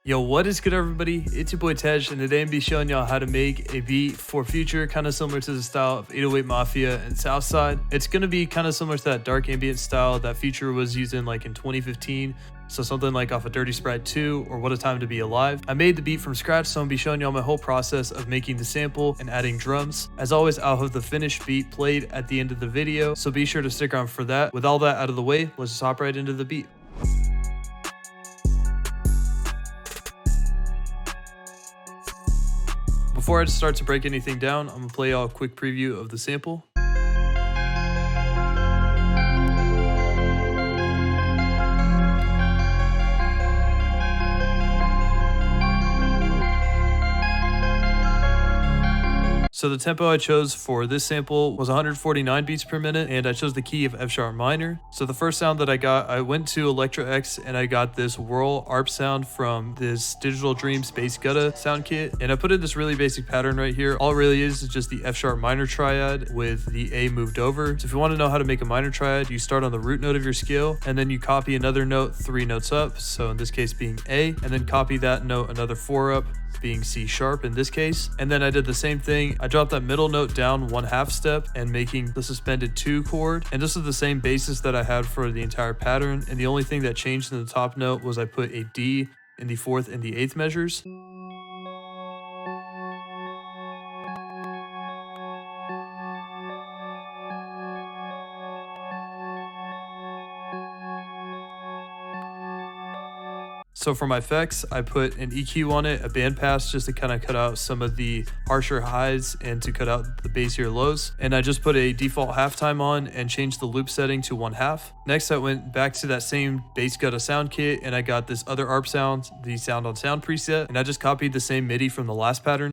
Yo, what is good, everybody? It's your boy Tej, and today I'm gonna be showing y'all how to make a beat for Future, kind of similar to the style of 808 Mafia and Southside. It's gonna be kind of similar to that dark ambient style that Future was using like in 2015. So something like off of Dirty Sprite 2 or What a Time to Be Alive. I made the beat from scratch, so I'm gonna be showing y'all my whole process of making the sample and adding drums. As always, I'll have the finished beat played at the end of the video, so be sure to stick around for that. With all that out of the way, let's just hop right into the beat. Before I start to break anything down, I'm gonna play y'all a quick preview of the sample. So the tempo I chose for this sample was 149 beats per minute, and I chose the key of F sharp minor. So the first sound that I got, I went to Electro X and I got this whirl ARP sound from this Digital Dream Space Gutta sound kit. And I put in this really basic pattern right here. All it really is just the F sharp minor triad with the A moved over. So if you want to know how to make a minor triad, you start on the root note of your scale and then you copy another note 3 notes up. So in this case being A, and then copy that note another 4 up, being C sharp in this case. And then I did the same thing. I dropped that middle note down 1/2 step and making the suspended 2 chord. And this is the same basis that I had for the entire pattern. And the only thing that changed in the top note was I put a D in the 4th and the 8th measures. So for my effects, I put an EQ on it, a bandpass just to kind of cut out some of the harsher highs and to cut out the bassier lows. And I just put a default halftime on and changed the loop setting to 1/2. Next, I went back to that same bass gutta sound kit and I got this other ARP sound, the sound on sound preset, and I just copied the same MIDI from the last pattern.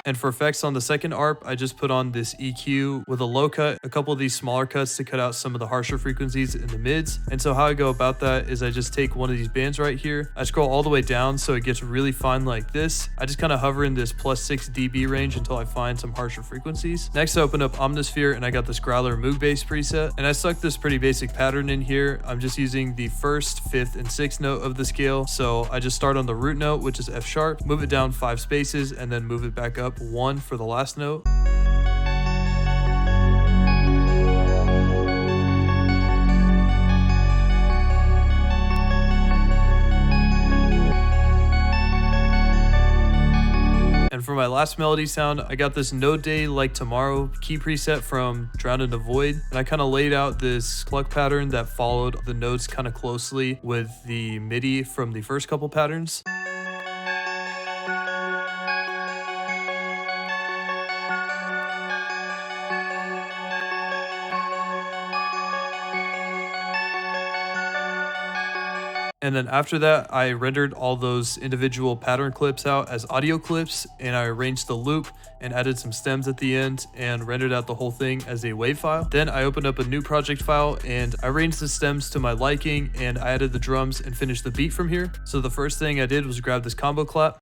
And for effects on the second ARP, I just put on this EQ with a low cut, a couple of these smaller cuts to cut out some of the harsher frequencies in the mids. And so how I go about that is I just take one of these bands right here. I scroll all the way down so it gets really fine like this. I just kind of hover in this +6 dB range until I find some harsher frequencies. Next, I open up Omnisphere and I got this Growler Moog bass preset. And I stuck this pretty basic pattern in here. I'm just using the 1st, 5th, and 6th note of the scale. So I just start on the root note, which is F sharp, move it down 5 spaces, and then move it back up 1 for the last note. And for my last melody sound, I got this No Day Like Tomorrow key preset from Drowned in the Void. And I kind of laid out this pluck pattern that followed the notes kind of closely with the MIDI from the first couple patterns. And then after that, I rendered all those individual pattern clips out as audio clips, and I arranged the loop and added some stems at the end and rendered out the whole thing as a WAV file. Then I opened up a new project file and I arranged the stems to my liking and I added the drums and finished the beat from here. So the first thing I did was grab this combo clap.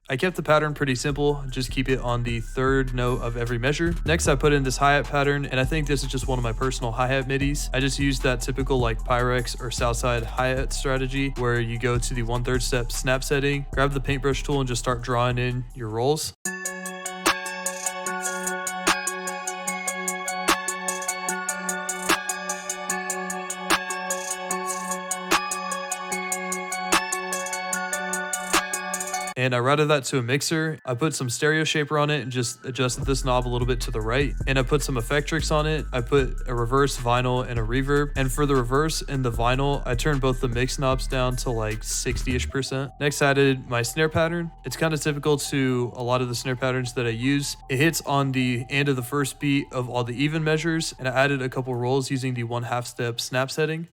I kept the pattern pretty simple, just keep it on the 3rd note of every measure. Next, I put in this hi-hat pattern, and I think this is just one of my personal hi-hat midis. I just used that typical like Pyrex or Southside hi-hat strategy where you go to the 1/3 step snap setting, grab the paintbrush tool and just start drawing in your rolls. And I routed that to a mixer. I put some stereo shaper on it and just adjusted this knob a little bit to the right. And I put some effectrix on it. I put a reverse, vinyl, and a reverb. And for the reverse and the vinyl, I turned both the mix knobs down to like 60-ish%. Next, I added my snare pattern. It's kind of typical to a lot of the snare patterns that I use. It hits on the end of the first beat of all the even measures. And I added a couple rolls using the 1/2 step snap setting.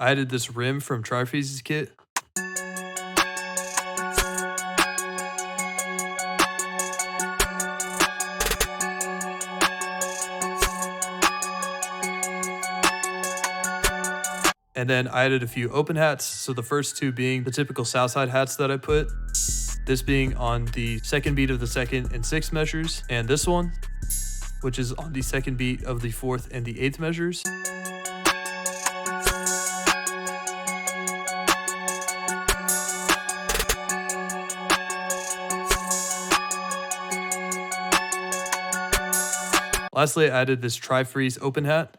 I added this rim from Trifreeze's kit. And then I added a few open hats. So the first two being the typical southside hats that I put. This being on the second beat of the 2nd and 6th measures. And this one, which is on the 2nd beat of the 4th and the 8th measures. Lastly, I added this Trifreeze open hat.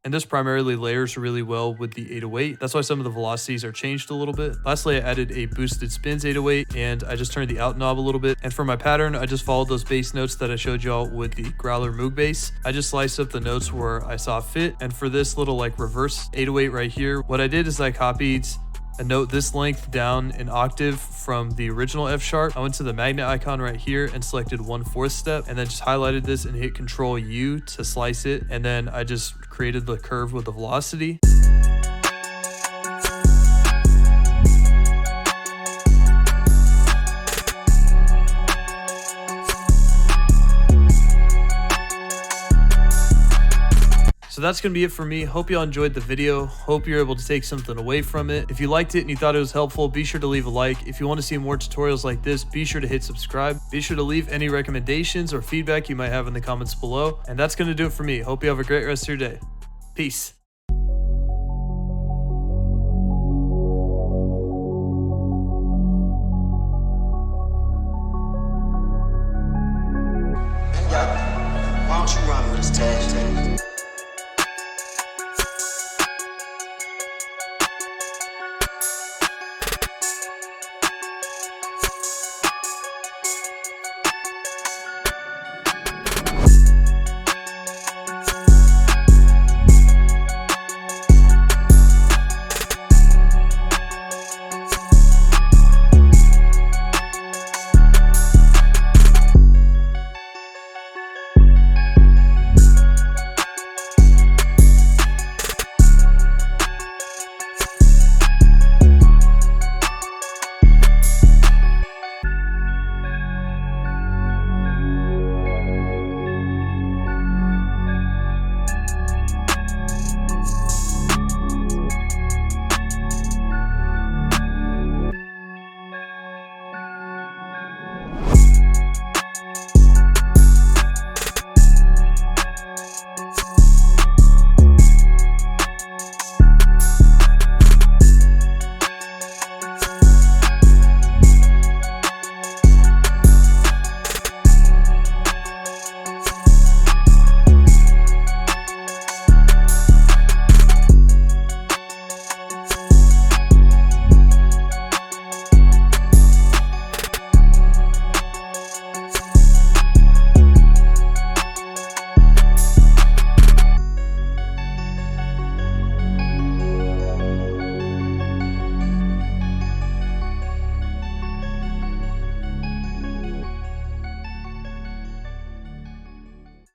And this primarily layers really well with the 808. That's why some of the velocities are changed a little bit. Lastly, I added a boosted spins 808 and I just turned the out knob a little bit. And for my pattern, I just followed those bass notes that I showed y'all with the Growler Moog bass. I just sliced up the notes where I saw fit. And for this little like reverse 808 right here, what I did is I copied a note this length down an octave from the original F sharp. I went to the magnet icon right here and selected 1/4 step and then just highlighted this and hit Control U to slice it. And then I just created the curve with the velocity. So that's going to be it for me. Hope y'all enjoyed the video. Hope you're able to take something away from it. If you liked it and you thought it was helpful, be sure to leave a like. If you want to see more tutorials like this, be sure to hit subscribe. Be sure to leave any recommendations or feedback you might have in the comments below. And that's going to do it for me. Hope you have a great rest of your day. Peace.